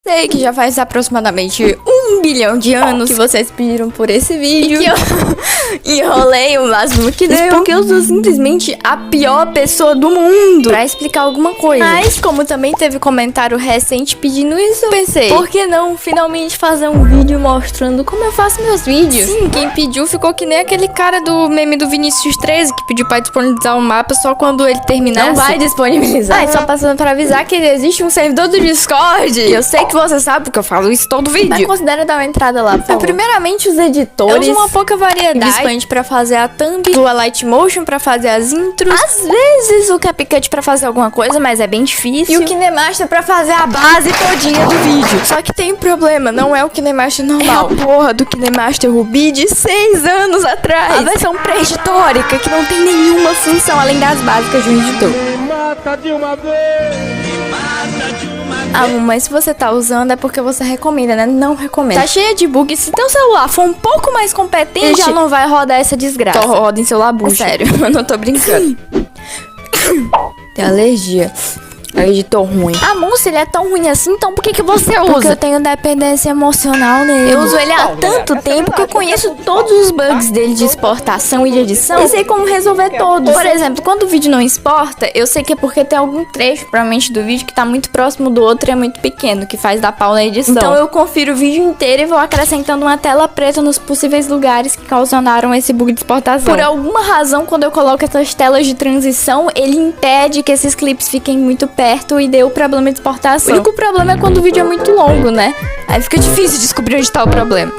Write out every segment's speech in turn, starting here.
Sei que já faz aproximadamente 1 bilhão de anos que vocês pediram por esse vídeo. E que eu enrolei o máximo que deu. Porque eu sou simplesmente a pior pessoa do mundo pra explicar alguma coisa. Mas como também teve comentário recente pedindo isso, eu pensei, por que não finalmente fazer um vídeo mostrando como eu faço meus vídeos? Sim, quem pediu ficou que nem aquele cara do meme do Vinícius 13, que pediu pra disponibilizar o mapa só quando ele terminasse. Não vai disponibilizar. Só passando pra avisar que existe um servidor do Discord. E eu sei que você sabe, porque eu falo isso todo vídeo. Mas considera dar uma entrada lá, por primeiramente, os editores. Eu uso uma pouca variedade. Vispaint pra fazer a thumb, o Lightmotion pra fazer as intros. Às vezes o CapCut pra fazer alguma coisa, mas é bem difícil. E o KineMaster pra fazer a base todinha do vídeo. Só que tem um problema, não é o KineMaster normal. É a porra do KineMaster Ruby de 6 anos atrás. A versão pré-histórica, que não tem nenhuma função além das básicas de um editor. Mata de uma vez! Mas se você tá usando é porque você recomenda, né? Não recomendo. Tá cheia de bug. Se teu celular for um pouco mais competente, já não vai rodar essa desgraça. Então roda em celular bucha. Sério, eu não tô brincando. Tem alergia. É um editor ruim. Se ele é tão ruim assim, então por que você usa? Porque eu tenho dependência emocional nele. Eu uso ele há tanto tempo que eu conheço todos os bugs dele de exportação e de edição. E sei como resolver todos. Por exemplo, quando o vídeo não exporta, eu sei que é porque tem algum trecho, provavelmente, do vídeo que tá muito próximo do outro e é muito pequeno, que faz dar pau na edição. Então eu confiro o vídeo inteiro e vou acrescentando uma tela preta nos possíveis lugares que causaram esse bug de exportação. Por alguma razão, quando eu coloco essas telas de transição, ele impede que esses clipes fiquem muito perto e deu problema de exportação. O único problema é quando o vídeo é muito longo, né? Aí fica difícil descobrir onde tá o problema.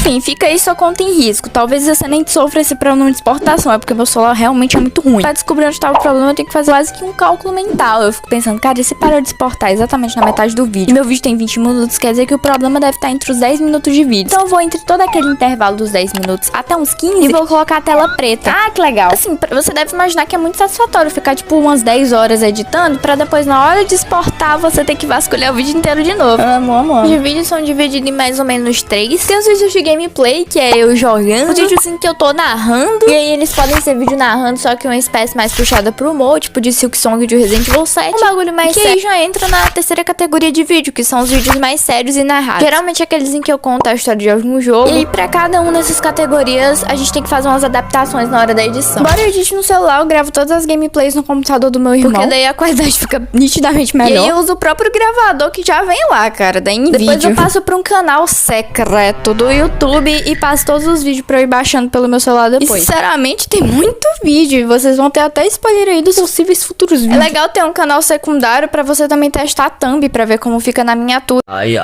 Enfim, fica aí sua conta em risco. Talvez você nem sofra esse problema de exportação, é porque meu celular realmente é muito ruim. Pra descobrir onde tá o problema, eu tenho que fazer quase que um cálculo mental. Eu fico pensando, cara, e se parou de exportar exatamente na metade do vídeo? E meu vídeo tem 20 minutos, quer dizer que o problema deve estar entre os 10 minutos de vídeo. Então eu vou entre todo aquele intervalo dos 10 minutos até uns 15 e vou colocar a tela preta. Ah, que legal. Assim, você deve imaginar que é muito satisfatório ficar tipo umas 10 horas editando, pra depois na hora de exportar você ter que vasculhar o vídeo inteiro de novo. Amo. Os vídeos são divididos em mais ou menos 3. Tem os vídeos de gameplay, que é eu jogando, os vídeos assim que eu tô narrando, e aí eles podem ser vídeo narrando, só que uma espécie mais puxada pro humor, tipo de Silksong de Resident Evil 7, um bagulho mais sério, aí já entra na terceira categoria de vídeo, que são os vídeos mais sérios e narrados, geralmente aqueles em que eu conto a história de algum jogo, e aí pra cada uma dessas categorias a gente tem que fazer umas adaptações na hora da edição. Embora eu edite no celular, eu gravo todas as gameplays no computador do meu irmão, porque daí a qualidade fica nitidamente melhor. E aí eu uso o próprio gravador que já vem lá, cara, da Nvidia. Depois eu passo pra um canal secreto do YouTube e passo todos os vídeos pra eu ir baixando pelo meu celular depois. E sinceramente tem muito vídeo e vocês vão ter até spoiler aí dos possíveis futuros vídeos. É legal ter um canal secundário pra você também testar a thumb pra ver como fica na miniatura. Ai.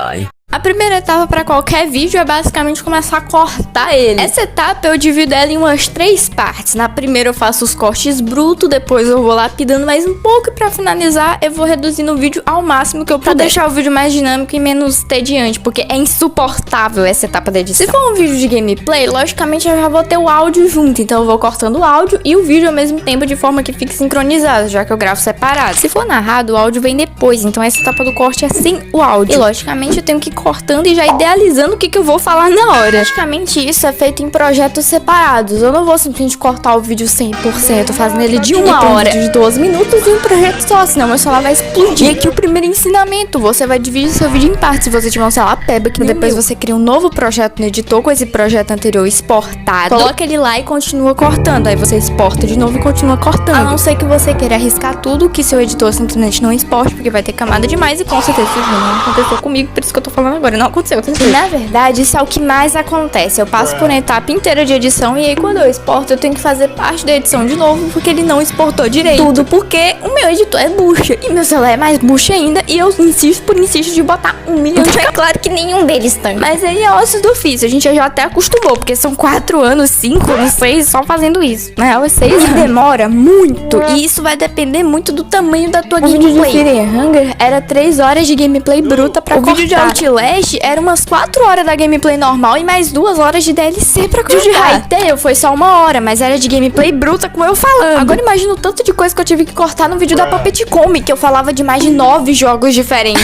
A primeira etapa para qualquer vídeo é basicamente começar a cortar ele. Essa etapa eu divido ela em umas 3 partes. Na primeira eu faço os cortes brutos, depois eu vou lapidando mais um pouco e pra finalizar eu vou reduzindo o vídeo ao máximo que eu puder. Pra deixar o vídeo mais dinâmico e menos tediante, porque é insuportável essa etapa da edição. Se for um vídeo de gameplay, logicamente eu já vou ter o áudio junto, então eu vou cortando o áudio e o vídeo ao mesmo tempo de forma que fique sincronizado, já que eu gravo separado. Se for narrado, o áudio vem depois, então essa etapa do corte é sem o áudio. E logicamente eu tenho que cortando e já idealizando o que eu vou falar na hora. Praticamente isso é feito em projetos separados. Eu não vou simplesmente cortar o vídeo 100%, fazendo ele de 1 hora, de 12 minutos em um projeto só, senão meu celular vai explodir. E aqui o primeiro ensinamento, você vai dividir seu vídeo em partes. Se você tiver um celular peba, que depois você cria um novo projeto no editor com esse projeto anterior exportado, coloca ele lá e continua cortando. Aí você exporta de novo e continua cortando. A não ser que você queira arriscar tudo, que seu editor simplesmente não exporte, porque vai ter camada demais e com certeza isso não aconteceu comigo, por isso que eu tô falando agora, não aconteceu. E na verdade, isso é o que mais acontece. Eu passo por uma etapa inteira de edição e aí quando eu exporto, eu tenho que fazer parte da edição de novo, porque ele não exportou direito. Tudo porque o meu editor é bucha e meu celular é mais bucha ainda e eu insisto de botar 1 milhão de... É claro que nenhum deles tem. Mas aí é ossos do ofício, a gente já até acostumou, porque são 4 anos, 5, não sei, só fazendo isso. Na real é 6 anos. E demora muito. E isso vai depender muito do tamanho da tua gameplay. O vídeo de Fear and Hunger era 3 horas de gameplay bruta pra cortar. O vídeo de West era umas 4 horas da gameplay normal e mais 2 horas de DLC pra cortar. O de Hytale foi só 1 hora, mas era de gameplay bruta com eu falando. Agora imagina o tanto de coisa que eu tive que cortar no vídeo da Puppet Comic, que eu falava de mais de 9 jogos diferentes.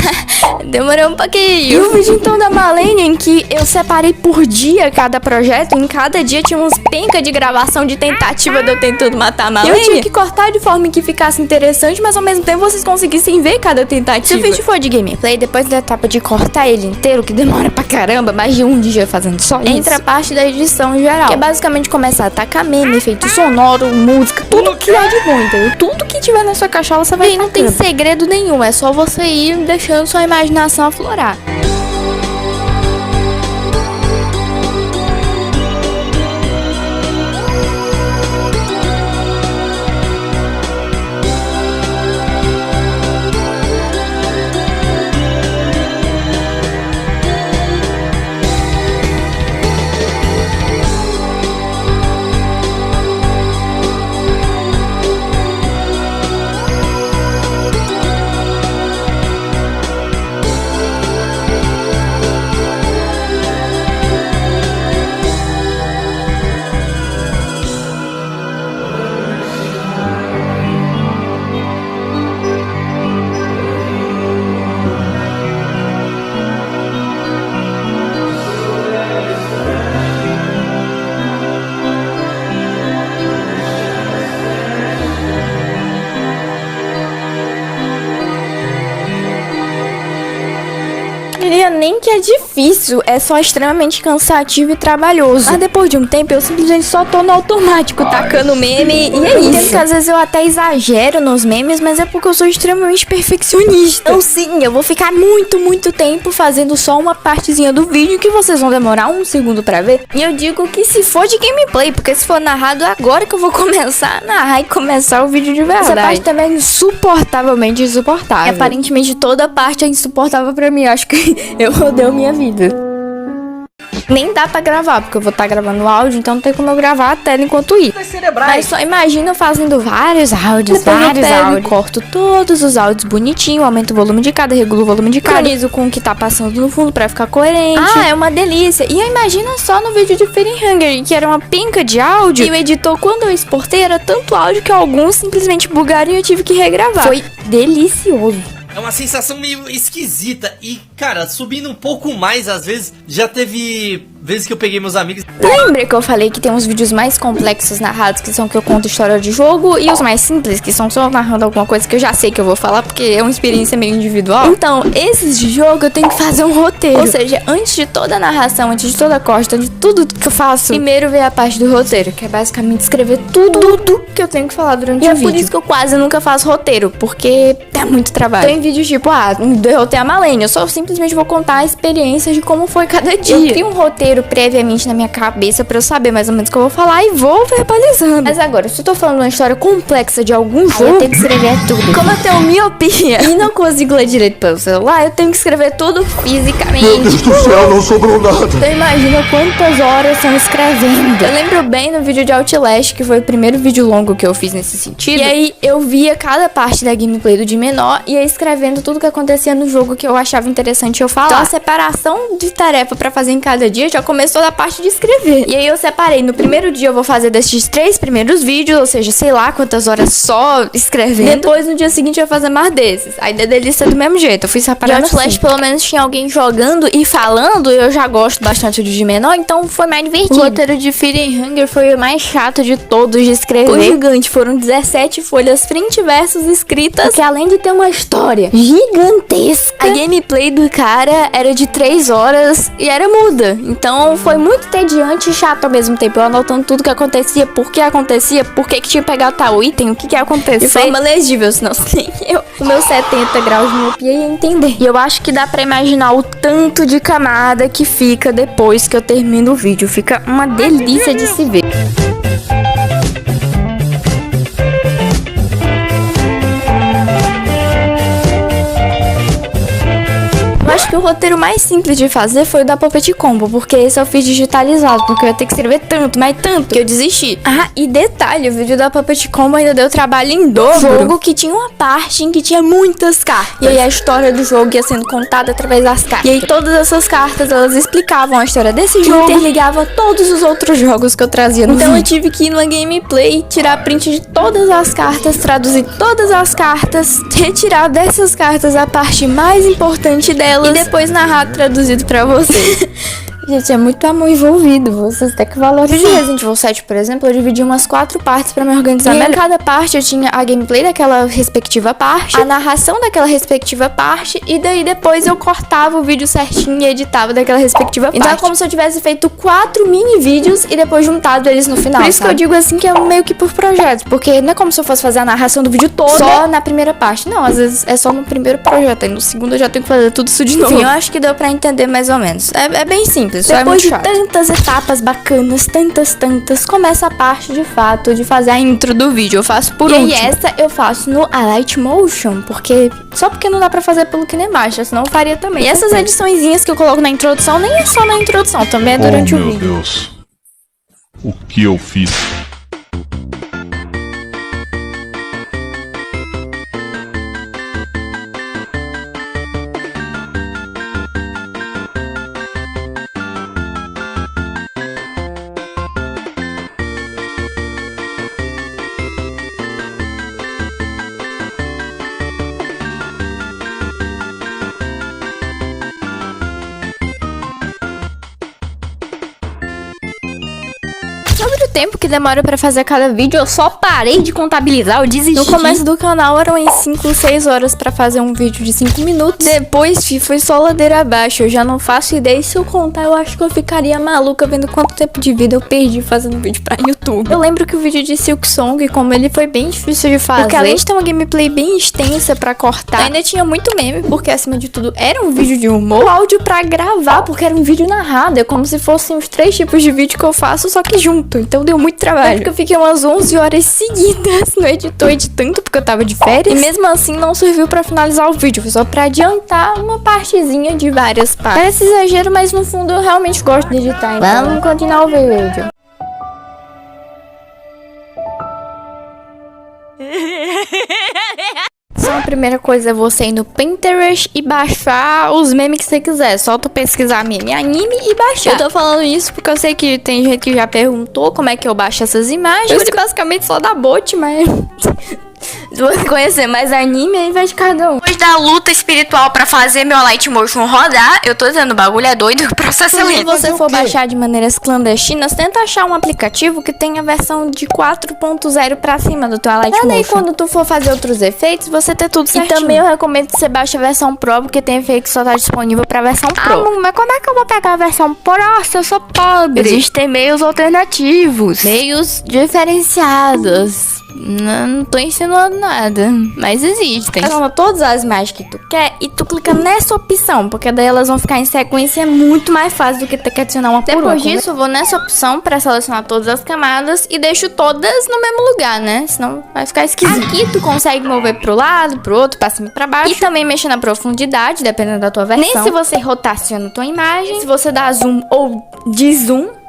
Demorou um pouquinho. E o vídeo então da Malenia, em que eu separei por dia cada projeto, em cada dia tinha uns penca de gravação de tentativa de eu tentando matar a Malenia. Eu tive que cortar de forma que ficasse interessante, mas ao mesmo tempo vocês conseguissem ver cada tentativa. Se o vídeo for de gameplay, depois da etapa de cortar ele inteiro, que demora pra caramba, mais de um dia fazendo só isso, entra a parte da edição geral, que é basicamente começar a atacar meme, efeito sonoro, música, tudo que é de bom, entendeu? Tudo que tiver na sua cachola você vai. E não tem segredo nenhum, é só você ir deixando sua imaginação aflorar. Diria nem que é difícil, é só extremamente cansativo e trabalhoso. Mas depois de um tempo eu simplesmente só tô no automático, tacando meme e é isso. Que às vezes eu até exagero nos memes, mas é porque eu sou extremamente perfeccionista. Então sim, eu vou ficar muito tempo fazendo só uma partezinha do vídeo que vocês vão demorar 1 segundo pra ver. E eu digo que se for de gameplay, porque se for narrado é agora que eu vou começar a narrar e começar o vídeo de verdade. Essa parte também é insuportavelmente insuportável. E aparentemente toda parte é insuportável pra mim, eu acho que eu odeio minha vida. Nem dá pra gravar, porque eu vou estar gravando áudio, então não tem como eu gravar a tela enquanto ir. Mas só imagina eu fazendo vários áudios, corto todos os áudios bonitinho, aumento o volume de cada, regulo o volume de cada, sincronizo com o que tá passando no fundo pra ficar coerente. Ah, é uma delícia. E imagina só no vídeo de Fear Hunger, que era uma penca de áudio, e o editor, quando eu exportei, era tanto áudio que alguns simplesmente bugaram e eu tive que regravar. Foi delicioso. É uma sensação meio esquisita. E, cara, subindo um pouco mais, às vezes, já teve vezes que eu peguei meus amigos... Lembra que eu falei que tem uns vídeos mais complexos narrados, que são que eu conto história de jogo, e os mais simples, que são só narrando alguma coisa que eu já sei que eu vou falar, porque é uma experiência meio individual? Então, esses de jogo eu tenho que fazer um roteiro. Ou seja, antes de toda a narração, antes de toda a costa, de tudo que eu faço, primeiro vem a parte do roteiro, que é basicamente escrever tudo que eu tenho que falar durante o vídeo. É por isso que eu quase nunca faço roteiro, porque dá muito trabalho. Tem vídeos tipo, derrotei a Malenia, eu só simplesmente vou contar a experiência de como foi cada dia. Eu crio um roteiro previamente na minha cabeça pra eu saber mais ou menos o que eu vou falar e vou verbalizando. Mas agora, se eu tô falando uma história complexa de algum jogo, eu tenho que escrever tudo. Como eu tenho miopia e não consigo ler direito pelo celular, eu tenho que escrever tudo fisicamente. Meu Deus do céu, não sobrou nada. Então imagina quantas horas são escrevendo. Eu lembro bem no vídeo de Outlast, que foi o primeiro vídeo longo que eu fiz nesse sentido. E aí eu via cada parte da gameplay do de menor e ia escrevendo tudo que acontecia no jogo que eu achava interessante eu falar. Então a separação de tarefa pra fazer em cada dia já começou da parte de escrever. E aí eu separei, no primeiro dia eu vou fazer desses 3 primeiros vídeos, ou seja, sei lá quantas horas só escrevendo. Depois no dia seguinte eu vou fazer mais desses. Aí da delícia do mesmo jeito, eu fui separando. De Outlast pelo menos tinha alguém jogando e falando, eu já gosto bastante de menor, então foi mais divertido. O roteiro de Fear Hunger foi o mais chato de todos de escrever. Foi gigante, foram 17 folhas frente e versos escritas, porque além de ter uma história gigantesca, a gameplay do cara era de 3 horas e era muda. Então foi muito tediante e chato ao mesmo tempo. Eu anotando tudo que acontecia, por que tinha que pegar tal item, o que ia acontecer. De forma legível, senão eu, o meu 70 graus de miopia ia entender. E eu acho que dá pra imaginar o tanto de camada que fica depois que eu termino o vídeo. Fica uma delícia de se ver. Eu acho que o roteiro mais simples de fazer foi o da Puppet Combo, porque esse eu fiz digitalizado, porque eu ia ter que escrever tanto, mas tanto, que eu desisti. Ah, e detalhe, o vídeo da Puppet Combo ainda deu trabalho em dobro. Jogo que tinha uma parte em que tinha muitas cartas. E aí a história do jogo ia sendo contada através das cartas. E aí todas essas cartas, elas explicavam a história desse jogo e interligavam todos os outros jogos que eu trazia no vídeo. Eu tive que ir numa gameplay, tirar print de todas as cartas, traduzir todas as cartas, retirar dessas cartas a parte mais importante delas e depois narrar traduzido pra vocês. Gente, é muito amor envolvido, vocês têm que valorizar. De Resident Evil 7, por exemplo, eu dividi umas 4 partes pra me organizar melhor. Em cada parte eu tinha a gameplay daquela respectiva parte, a narração daquela respectiva parte, e daí depois eu cortava o vídeo certinho e editava daquela respectiva parte. Então é como se eu tivesse feito 4 mini vídeos e depois juntado eles no final. Por isso que eu digo assim que é meio que por projeto, porque não é como se eu fosse fazer a narração do vídeo todo só na primeira parte. Não, às vezes é só no primeiro projeto, aí no segundo eu já tenho que fazer tudo isso de novo. Enfim, eu acho que deu pra entender mais ou menos. É bem simples. Depois de tantas etapas bacanas, tantas, começa a parte de fato de fazer a intro do vídeo. Eu faço por último. E essa eu faço no Light Motion, só porque não dá pra fazer pelo KineMaster, senão eu faria também. E essas ediçõezinhas que eu coloco na introdução, nem é só na introdução, também é durante o vídeo. Meu Deus, o que eu fiz? Sobre o tempo que demora pra fazer cada vídeo, eu só parei de contabilizar, eu desisti. No começo do canal eram em 5, 6 horas pra fazer um vídeo de 5 minutos. Depois, foi só ladeira abaixo, eu já não faço ideia. E se eu contar, eu acho que eu ficaria maluca vendo quanto tempo de vida eu perdi fazendo vídeo pra YouTube. Eu lembro que o vídeo de Silksong, como ele foi bem difícil de fazer, porque além de ter uma gameplay bem extensa pra cortar, ainda tinha muito meme, porque acima de tudo era um vídeo de humor. O áudio pra gravar, porque era um vídeo narrado, é como se fossem os 3 tipos de vídeo que eu faço, só que junto. Então deu muito trabalho. Porque eu fiquei umas 11 horas seguidas no editor editando, porque eu tava de férias. E mesmo assim não serviu pra finalizar o vídeo, foi só pra adiantar uma partezinha de várias partes. Parece exagero, mas no fundo eu realmente gosto de editar. Então vamos continuar o vídeo. Então a primeira coisa é você ir no Pinterest e baixar os memes que você quiser. Só tu pesquisar meme anime e baixar. Eu tô falando isso porque eu sei que tem gente que já perguntou como é que eu baixo essas imagens. Eu sei basicamente só da bot, mas... Você conhecer mais anime aí vai de cada um. Depois da luta espiritual pra fazer meu Light Motion rodar, eu tô dizendo, o bagulho é doido, o processo é lento. Se você for baixar de maneiras clandestinas, tenta achar um aplicativo que tenha a versão de 4.0 pra cima do teu Light Motion. Daí quando tu for fazer outros efeitos, você ter tudo certinho. E também eu recomendo que você baixe a versão Pro, porque tem efeito que só tá disponível pra versão Pro. Mas como é que eu vou pegar a versão Pro? Nossa, eu sou pobre. Existem meios alternativos. Meios diferenciados. Não tô ensinando nada, mas existem. Toma todas as imagens que tu quer e tu clica nessa opção, porque daí elas vão ficar em sequência muito mais fácil do que ter que adicionar uma por uma. Depois disso, eu vou nessa opção pra selecionar todas as camadas e deixo todas no mesmo lugar, né? Senão vai ficar esquisito. Aqui tu consegue mover pro lado, pro outro, pra cima e pra baixo. E também mexer na profundidade, dependendo da tua versão. Nem se você rotaciona tua imagem, se você dá zoom ou deszoom.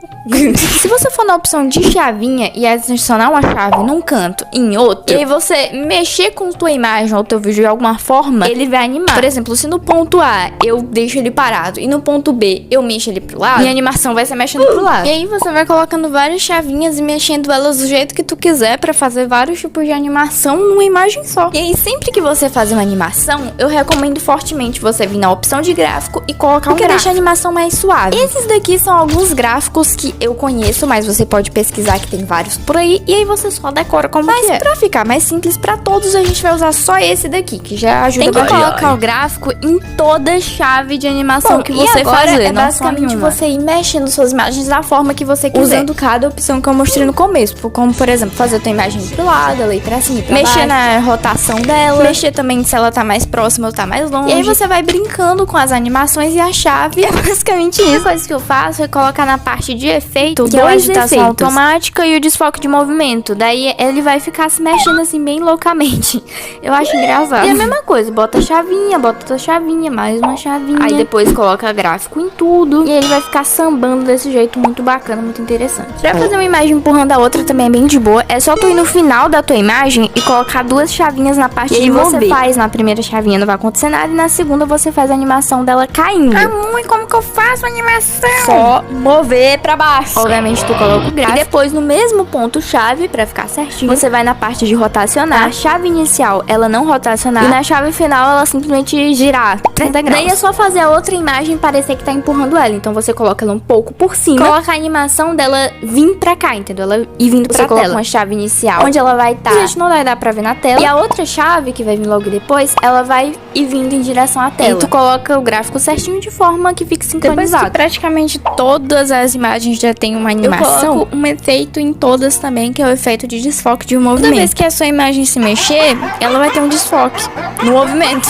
Se você for na opção de chavinha e adicionar uma chave num canto e em outro, e aí você mexer com tua imagem ou teu vídeo de alguma forma, ele vai animar. Por exemplo, se no ponto A eu deixo ele parado e no ponto B eu mexo ele pro lado, minha animação vai ser mexendo pro lado. E aí você vai colocando várias chavinhas e mexendo elas do jeito que tu quiser pra fazer vários tipos de animação numa imagem só. E aí sempre que você fazer uma animação, eu recomendo fortemente você vir na opção de gráfico e colocar um gráfico, deixa a animação mais suave. Esses daqui são alguns gráficos que eu conheço, mas você pode pesquisar que tem vários por aí, e aí você só decora como que é. Mas pra ficar mais simples pra todos, a gente vai usar só esse daqui, que já ajuda bastante. Tem que colocar o gráfico em toda chave de animação que você fazer. É basicamente você ir mexendo suas imagens da forma que você quiser, usando cada opção que eu mostrei no começo, como por exemplo, fazer a tua imagem pro lado, ela ir pra cima e pra baixo, mexer na rotação dela, mexer também se ela tá mais próxima ou tá mais longe. E aí você vai brincando com as animações e a chave é basicamente isso. A coisa que eu faço é colocar na parte de efeito, que é a dois agitação efeitos, automática e o desfoque de movimento. Daí ele vai ficar se mexendo assim bem loucamente. Eu acho engraçado. E a mesma coisa, bota a chavinha, bota outra chavinha, mais uma chavinha. Aí depois coloca gráfico em tudo. E ele vai ficar sambando desse jeito muito bacana, muito interessante. Pra fazer uma imagem empurrando a outra também é bem de boa. É só tu ir no final da tua imagem e colocar duas chavinhas na parte de mover. Você faz na primeira chavinha, não vai acontecer nada. E na segunda você faz a animação dela caindo. Mãe, como que eu faço a animação? Só mover pra baixo. Obviamente tu coloca o gráfico. E depois no mesmo ponto chave, pra ficar certinho, você vai na parte de rotacionar. A chave inicial, ela não rotacionar. E na chave final, ela simplesmente girar 30 graus. Daí é só fazer a outra imagem parecer que tá empurrando ela. Então você coloca ela um pouco por cima. Coloca a animação dela vir pra cá, entendeu? Ela ir vindo pra tela. Você coloca uma chave inicial, onde ela vai estar. Gente, não vai dar pra ver na tela. E a outra chave, que vai vir logo depois, ela vai ir vindo em direção à tela. E tu coloca o gráfico certinho de forma que fique sincronizado. Depois que praticamente todas as imagens já tem uma animação, eu coloco um efeito em todas também, que é o efeito de desfoque de movimento. Toda vez que a sua imagem se mexer, ela vai ter um desfoque no movimento.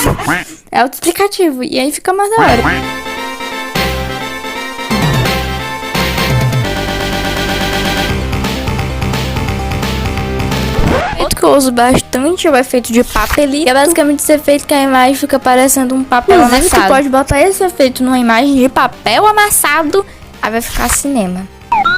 É autoexplicativo. E aí fica mais da hora. Outro que eu uso bastante é o efeito de papelito, que é basicamente esse efeito que a imagem fica parecendo um papel amassado. Tu pode botar esse efeito numa imagem de papel amassado, aí vai ficar cinema.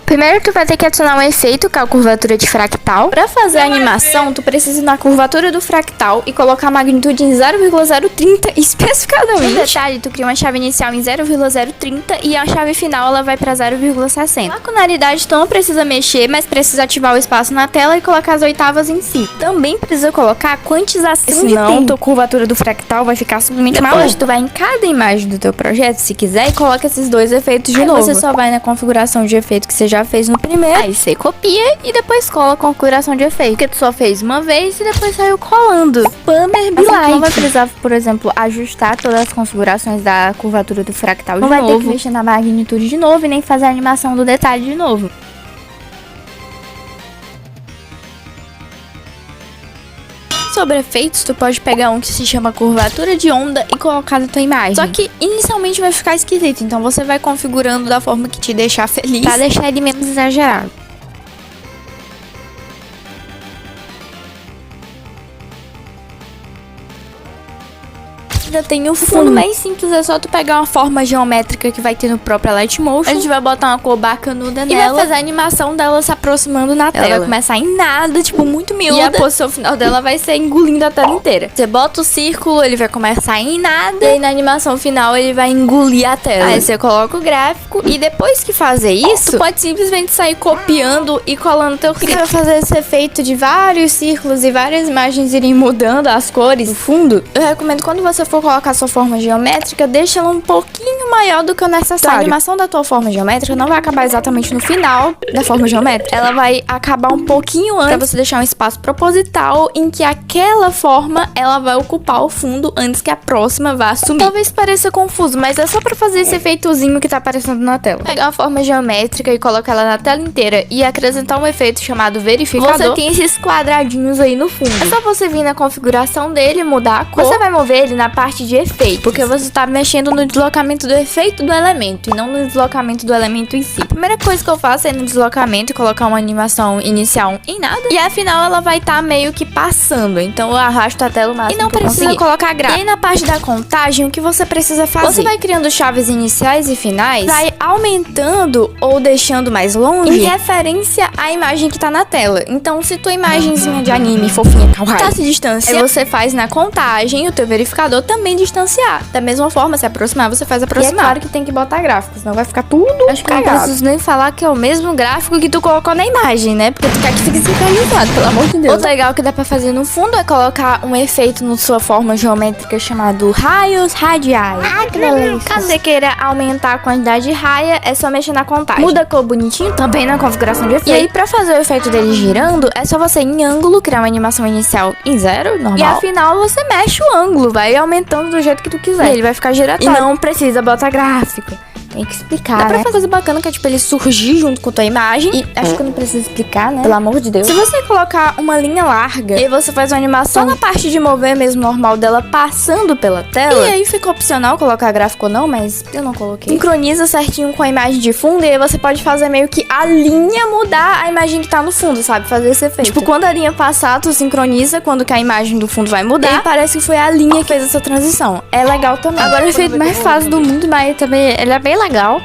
Primeiro tu vai ter que adicionar um efeito, que é a curvatura de fractal. Pra fazer a animação, tu precisa ir na curvatura do fractal e colocar a magnitude em 0,030 especificadamente. No detalhe, tu cria uma chave inicial em 0,030 e a chave final ela vai pra 0,60. A lacunaridade tu não precisa mexer, mas precisa ativar o espaço na tela e colocar as oitavas em si. Também precisa colocar a quantização de tempo. Tua curvatura do fractal vai ficar simplesmente maluca. Depois tu vai em cada imagem do teu projeto, se quiser, e coloca esses dois efeitos de novo. Você só vai na configuração de efeito que você já fez no primeiro, aí você copia e depois cola a configuração de efeito, porque tu só fez uma vez e depois saiu colando. Spammer be like. Não vai precisar, por exemplo, ajustar todas as configurações da curvatura do fractal de novo. Não vai ter que mexer na magnitude de novo e nem fazer a animação do detalhe de novo. Sobre efeitos, tu pode pegar um que se chama curvatura de onda e colocar na tua imagem. Só que inicialmente vai ficar esquisito, então você vai configurando da forma que te deixar feliz, pra deixar ele menos exagerado. Ainda tem o fundo mais simples, é só tu pegar uma forma geométrica que vai ter no próprio Lightmotion. A gente vai botar uma cor bacanuda nela e vai fazer a animação dela se aproximando na tela. Ela vai começar em nada, tipo, muito miúda. E a posição final dela vai ser engolindo a tela inteira. Você bota o círculo, ele vai começar em nada. E aí na animação final ele vai engolir a tela. Aí você coloca o gráfico e depois que fazer isso, tu pode simplesmente sair copiando e colando teu clipe. Você vai fazer esse efeito de vários círculos e várias imagens irem mudando as cores do fundo. Eu recomendo quando você for colocar sua forma geométrica, deixa ela um pouquinho maior do que o necessário. Então, a animação da tua forma geométrica não vai acabar exatamente no final da forma geométrica. Ela vai acabar um pouquinho antes, pra você deixar um espaço proposital em que aquela forma ela vai ocupar o fundo antes que a próxima vá assumir. Talvez pareça confuso, mas é só pra fazer esse efeitozinho que tá aparecendo na tela. Pegar uma forma geométrica e colocar ela na tela inteira e acrescentar um efeito chamado verificador. Você tem esses quadradinhos aí no fundo. É só você vir na configuração dele, mudar a cor. Você vai mover ele na parte de efeito, porque você tá mexendo no deslocamento do efeito do elemento e não no deslocamento do elemento em si. A primeira coisa que eu faço é ir no deslocamento e colocar uma animação inicial em nada, e afinal ela vai estar meio que passando, então eu arrasto a tela o máximo e não precisa colocar gráfico. E aí na parte da contagem, o que você precisa fazer? Você vai criando chaves iniciais e finais, vai aumentando ou deixando mais longe em referência à imagem que tá na tela. Então se tua imagenzinha de anime fofinha tá se distanciando, aí você faz na contagem o teu verificador também distanciar. Da mesma forma, se aproximar, você faz aproximar. E é claro que tem que botar gráficos, senão vai ficar tudo acho que cagado. Não preciso nem falar que é o mesmo gráfico que tu colocou na imagem, né? Porque tu quer que fique sincronizado, pelo amor de Deus. Outro legal que dá pra fazer no fundo é colocar um efeito na sua forma geométrica chamado raios radiais. Ah, que delícia. Caso você queira aumentar a quantidade de raia, é só mexer na contagem. Muda a cor bonitinho também na configuração de efeito. E aí, pra fazer o efeito dele girando, é só você em ângulo criar uma animação inicial em 0, normal. E afinal, você mexe o ângulo, vai aumentando do jeito que tu quiser. E ele vai ficar girando. E não precisa botar gráfico. Tem que explicar, Dá pra né? fazer coisa bacana que é tipo ele surgir junto com a tua imagem. E acho que eu não preciso explicar, né? Pelo amor de Deus. Se você colocar uma linha larga e você faz uma animação só na parte de mover mesmo normal dela passando pela tela, e aí fica opcional colocar gráfico ou não, mas eu não coloquei. Sincroniza certinho com a imagem de fundo e aí você pode fazer meio que a linha mudar a imagem que tá no fundo, sabe? Fazer esse efeito. Tipo, quando a linha passar, tu sincroniza, quando que a imagem do fundo vai mudar, e parece que foi a linha que fez essa transição. É legal também. Agora o efeito mais fácil do mundo, mas também ele é bem legal.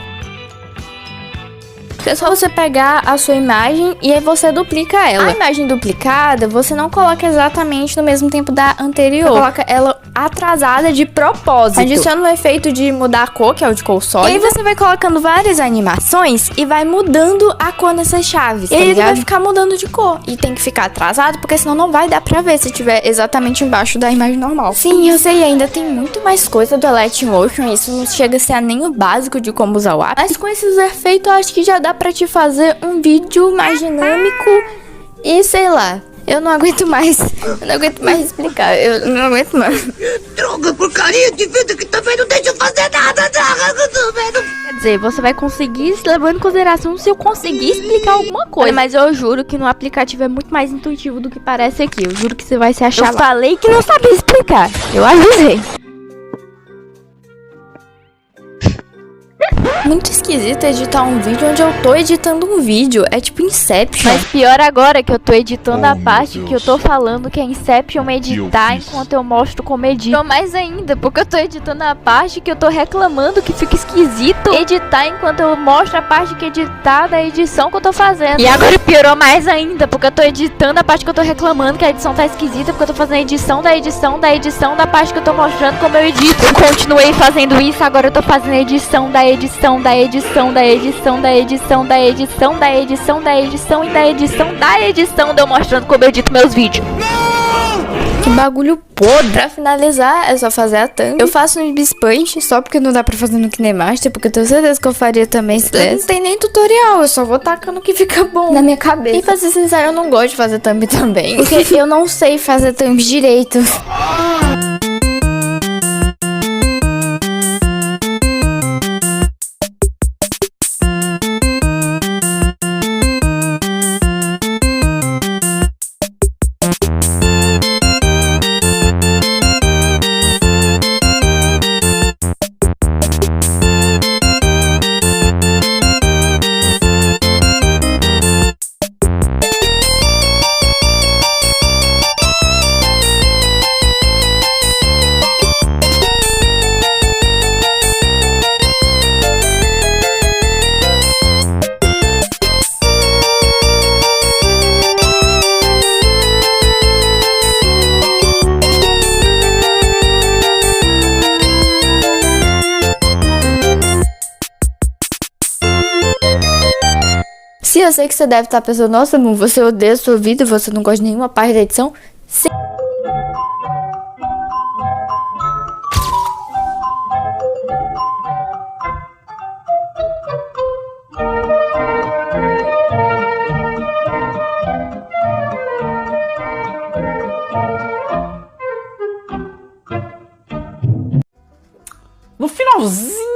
É só você pegar a sua imagem e aí você duplica ela. A imagem duplicada, você não coloca exatamente no mesmo tempo da anterior. Você coloca ela atrasada de propósito. Adiciona o efeito de mudar a cor, que é o de cor sólida. E aí você vai colocando várias animações e vai mudando a cor nessas chaves, e aí ele vai ficar mudando de cor. E tem que ficar atrasado, porque senão não vai dar pra ver se tiver exatamente embaixo da imagem normal. Sim, eu sei, ainda tem muito mais coisa do Motion. Isso não chega a ser nem o básico de como usar o app. Mas com esses efeitos, eu acho que já dá pra te fazer um vídeo mais dinâmico e sei lá. Eu não aguento mais. Eu não aguento mais explicar. Eu não aguento mais. Droga, porcaria de vida que também não deixa eu fazer nada. Quer dizer, você vai conseguir levando em consideração se eu conseguir explicar alguma coisa. Mas eu juro que no aplicativo é muito mais intuitivo do que parece aqui. Eu juro que você vai se achar. Eu falei que não sabia explicar. Eu avisei. Muito esquisito editar um vídeo onde eu tô editando um vídeo. É tipo Inception. Mas pior agora que eu tô editando a parte que eu tô falando que é Inception editar enquanto eu mostro como edito. Pior mais ainda, porque eu tô editando a parte que eu tô reclamando que fica esquisito editar enquanto eu mostro a parte que é editar da edição que eu tô fazendo. E agora piorou mais ainda, porque eu tô editando a parte que eu tô reclamando que a edição tá esquisita, porque eu tô fazendo a edição da parte que eu tô mostrando como eu edito. Eu continuei fazendo isso, agora eu tô fazendo a edição da edição da edição da edição da edição da edição da edição da edição e da edição da edição de eu mostrando como eu edito meus vídeos. Que bagulho podre. Pra finalizar, é só fazer a thumb. Eu faço no Bispaint, só porque não dá pra fazer no KineMaster, porque eu tenho certeza que eu faria também se desse. Não tem nem tutorial, eu só vou tacando que fica bom na minha cabeça. E pra ser sincero, eu não gosto de fazer thumb também, porque eu não sei fazer thumb direito. Se eu sei que você deve estar pensando, nossa, amor, você odeia a sua vida, você não gosta de nenhuma parte da edição. Sim. No finalzinho